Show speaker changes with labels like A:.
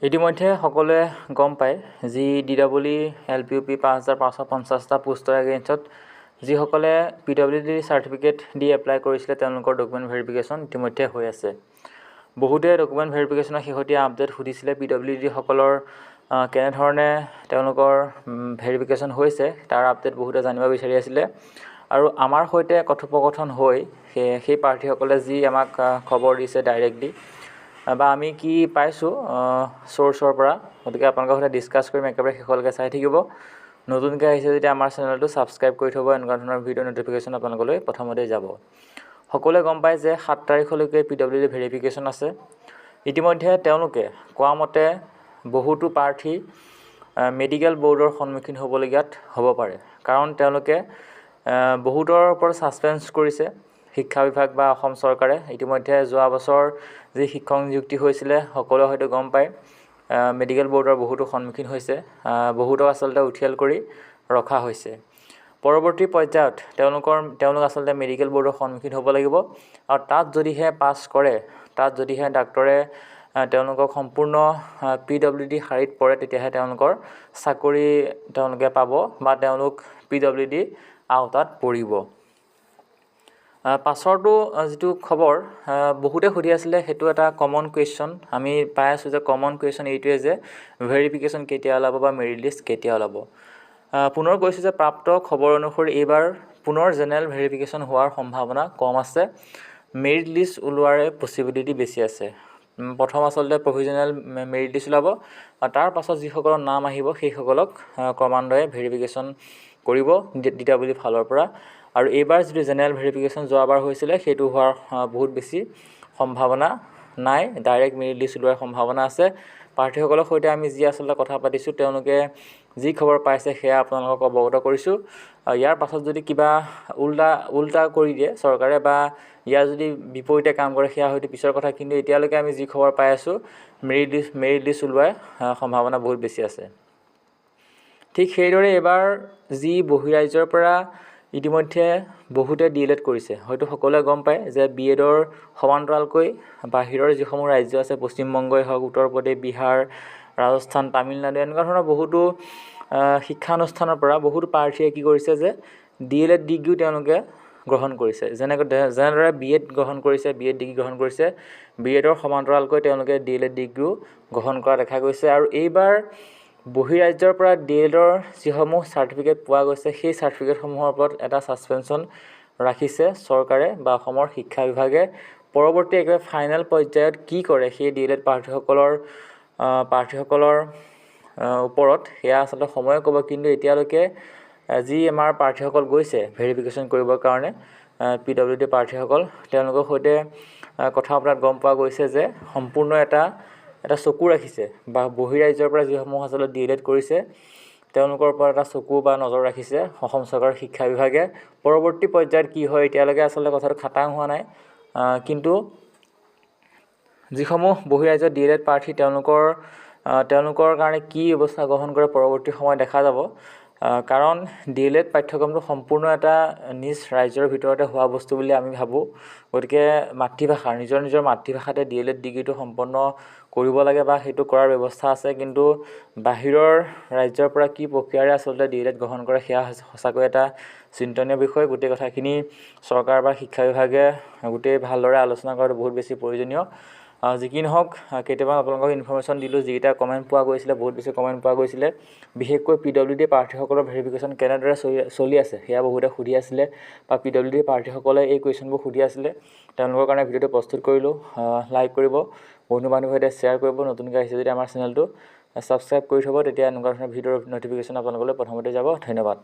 A: ইতিমধ্যে সকলোৱে গম পায় যি DEE LPUP 5550টা পোষ্টৰ এগেইনষ্টত যিসকলে PWD চাৰ্টিফিকেট দি এপ্লাই কৰিছিলে তেওঁলোকৰ ডকুমেণ্ট ভেৰিফিকেশ্যন ইতিমধ্যে হৈ আছে। বহুতে ডকুমেণ্ট ভেৰিফিকেশ্যনৰ শেহতীয়া আপডেট সুধিছিলে PWD সকলৰ কেনেধৰণে তেওঁলোকৰ ভেৰিফিকেশ্যন হৈছে তাৰ আপডেট বহুতে জানিব বিচাৰি আছিলে আৰু আমাৰ সৈতে কথোপকথন হৈ সেই প্ৰাৰ্থীসকলে যি আমাক খবৰ দিছে ডাইৰেক্টলি বা আমি কি পাইছোঁ চ'ৰ্চৰ পৰা, গতিকে আপোনালোকৰ সৈতে ডিছকাছ কৰিম। একেবাৰে শেষলৈকে চাই থাকিব। নতুনকৈ আহিছে যদি আমাৰ চেনেলটো ছাবস্ক্ৰাইব কৰি থ'ব, এনেকুৱা ধৰণৰ ভিডিঅ' ন'টিফিকেশ্যন আপোনালোকলৈ প্ৰথমতে যাব। সকলোৱে গম পায় যে 7 তাৰিখলৈকে PWD ভেৰিফিকেশ্যন আছে। ইতিমধ্যে তেওঁলোকে কোৱা মতে বহুতো প্ৰাৰ্থী মেডিকেল বৰ্ডৰ সন্মুখীন হ'বলগীয়াত হ'ব পাৰে, কাৰণ তেওঁলোকে বহুতৰ ওপৰত ছাছপেঞ্চ কৰিছে শিক্ষা বিভাগ বা অসম চৰকাৰে। ইতিমধ্যে যোৱা বছৰ যি শিক্ষক নিযুক্তি হৈছিলে সকলোৱে হয়তো গম পায় মেডিকেল বৰ্ডৰ বহুতো সন্মুখীন হৈছে, বহুতক আচলতে উঠিয়াল কৰি ৰখা হৈছে। পৰৱৰ্তী পৰ্যায়ত তেওঁলোক আচলতে মেডিকেল বৰ্ডৰ সন্মুখীন হ'ব লাগিব আৰু তাত যদিহে পাছ কৰে, তাত যদিহে ডাক্তৰে তেওঁলোকক সম্পূৰ্ণ PWD শাৰীত পৰে, তেতিয়াহে তেওঁলোকৰ চাকৰি তেওঁলোকে পাব বা তেওঁলোক PWD আওতাত পৰিব। পাছৰটো যিটো খবৰ বহুতে সুধি আছিলে, সেইটো এটা কমন কুৱেশ্যন আমি পাই আছোঁ যে কমন কুৱেশ্যন এইটোৱে যে ভেৰিফিকেশ্যন কেতিয়া ওলাব বা মেৰিট লিষ্ট কেতিয়া ওলাব। পুনৰ কৈছোঁ যে প্ৰাপ্ত খবৰ অনুসৰি এইবাৰ পুনৰ জেনেৰেল ভেৰিফিকেশ্যন হোৱাৰ সম্ভাৱনা কম আছে, মেৰিট লিষ্ট ওলোৱাৰে পচিবিলিটি বেছি আছে। প্ৰথম আচলতে প্ৰভিজনেল মেৰিট লিষ্ট ওলাব আৰু তাৰ পাছত যিসকলৰ নাম আহিব সেইসকলক ক্ৰমান্বয়ে ভেৰিফিকেশ্যন কৰিব DWD ফালৰ পৰা। আৰু এইবাৰ যিটো জেনেৰেল ভেৰিফিকেশ্যন যোৱাবাৰ হৈছিলে সেইটো হোৱাৰ বহুত বেছি সম্ভাৱনা নাই, ডাইৰেক্ট মেৰিট লিষ্ট ওলোৱাৰ সম্ভাৱনা আছে। প্ৰাৰ্থীসকলৰ সৈতে আমি যি আচলতে কথা পাতিছোঁ, তেওঁলোকে যি খবৰ পাইছে সেয়া আপোনালোকক অৱগত কৰিছোঁ। ইয়াৰ পাছত যদি কিবা উল্টা কৰি দিয়ে চৰকাৰে বা ইয়াৰ যদি বিপৰীতে কাম কৰে সেয়া হয়তো পিছৰ কথা, কিন্তু এতিয়ালৈকে আমি যি খবৰ পাই আছোঁ মেৰিট লিষ্ট ওলোৱাৰ সম্ভাৱনা বহুত বেছি আছে। ঠিক সেইদৰে এইবাৰ যি বহিৰাজ্যৰ পৰা ইতিমধ্যে বহুতে DLED কৰিছে, হয়তো সকলোৱে গম পায় যে BEDৰ সমান্তৰালকৈ বাহিৰৰ যিসমূহ ৰাজ্য আছে, পশ্চিমবংগই হওক, উত্তৰ প্ৰদেশ, বিহাৰ, ৰাজস্থান, তামিলনাডু, এনেকুৱা ধৰণৰ বহুতো শিক্ষানুষ্ঠানৰ পৰা বহুতো প্ৰাৰ্থীয়ে কি কৰিছে যে DLED ডিগ্ৰীও তেওঁলোকে গ্ৰহণ কৰিছে। যেনেদৰে BED গ্ৰহণ কৰিছে, BED ডিগ্ৰী গ্ৰহণ কৰিছে, BEDৰ সমান্তৰালকৈ তেওঁলোকে DLED ডিগ্ৰীও গ্ৰহণ কৰা দেখা গৈছে। আৰু এইবাৰ বহিৰাজ্যৰ পৰা DLEDৰ যিসমূহ চাৰ্টিফিকেট পোৱা গৈছে সেই চাৰ্টিফিকেটসমূহৰ ওপৰত এটা ছাছপেনশ্যন ৰাখিছে চৰকাৰে বা অসমৰ শিক্ষা বিভাগে। পৰৱৰ্তী একেবাৰে ফাইনেল পৰ্যায়ত কি কৰে সেই DLED প্ৰাৰ্থীসকলৰ ওপৰত সেয়া আচলতে সময়ে ক'ব, কিন্তু এতিয়ালৈকে যি আমাৰ প্ৰাৰ্থীসকল গৈছে ভেৰিফিকেশ্যন কৰিবৰ কাৰণে PWD প্ৰাৰ্থীসকল, তেওঁলোকৰ সৈতে কথা পতাত গম পোৱা গৈছে যে সম্পূৰ্ণ এটা চকু ৰাখিছে বা বহিৰাজ্যৰ পৰা যিসমূহ আচলতে DLED কৰিছে তেওঁলোকৰ ওপৰত এটা চকু বা নজৰ ৰাখিছে অসম চৰকাৰৰ শিক্ষা বিভাগে। পৰৱৰ্তী পৰ্যায়ত কি হয় এতিয়ালৈকে আচলতে কথাটো খাটাং হোৱা নাই, কিন্তু যিসমূহ বহিৰাজ্যৰ DLED প্ৰাৰ্থী তেওঁলোকৰ কাৰণে কি ব্যৱস্থা গ্ৰহণ কৰে পৰৱৰ্তী সময়ত দেখা যাব। কাৰণ DLED পাঠ্যক্ৰমটো সম্পূৰ্ণ এটা নিজ ৰাজ্যৰ ভিতৰতে হোৱা বস্তু বুলি আমি ভাবোঁ। গতিকে মাতৃভাষা নিজৰ মাতৃভাষাতে DLED ডিগ্ৰীটো সম্পন্ন কৰিব লাগে বা সেইটো কৰাৰ ব্যৱস্থা আছে, কিন্তু বাহিৰৰ ৰাজ্যৰ পৰা কি প্ৰক্ৰিয়াৰে আচলতে DLED গ্ৰহণ কৰে সেয়া সঁচাকৈ এটা চিন্তনীয় বিষয়। গোটেই কথাখিনি চৰকাৰ বা শিক্ষা বিভাগে গোটেই ভালদৰে আলোচনা কৰাটো বহুত বেছি প্ৰয়োজনীয়। যি কি নহওক, কেতিয়াবা আপোনালোকক ইনফৰ্মেশ্যন দিলোঁ, যিকেইটা কমেণ্ট পোৱা গৈছিলে, বহুত বেছি কমেণ্ট পোৱা গৈছিলে, বিশেষকৈ PWD প্ৰাৰ্থীসকলৰ ভেৰিফিকেশ্যন কেনেদৰে চলি আছে সেয়া বহুতে সুধি আছিলে বা PWD প্ৰাৰ্থীসকলে এই কুৱেশ্যনবোৰ সুধি আছিলে। তেওঁলোকৰ কাৰণে ভিডিঅ'টো প্ৰস্তুত কৰিলোঁ। লাইক কৰিব, বন্ধু বান্ধৱীৰ সৈতে শ্বেয়াৰ কৰিব, নতুনকৈ আহিছে যদি আমাৰ চেনেলটো ছাবস্ক্ৰাইব কৰি থ'ব, তেতিয়া এনেকুৱা ধৰণৰ ভিডিঅ'ৰ ন'টিফিকেশ্যন আপোনালোকলৈ প্ৰথমতে যাব। ধন্যবাদ।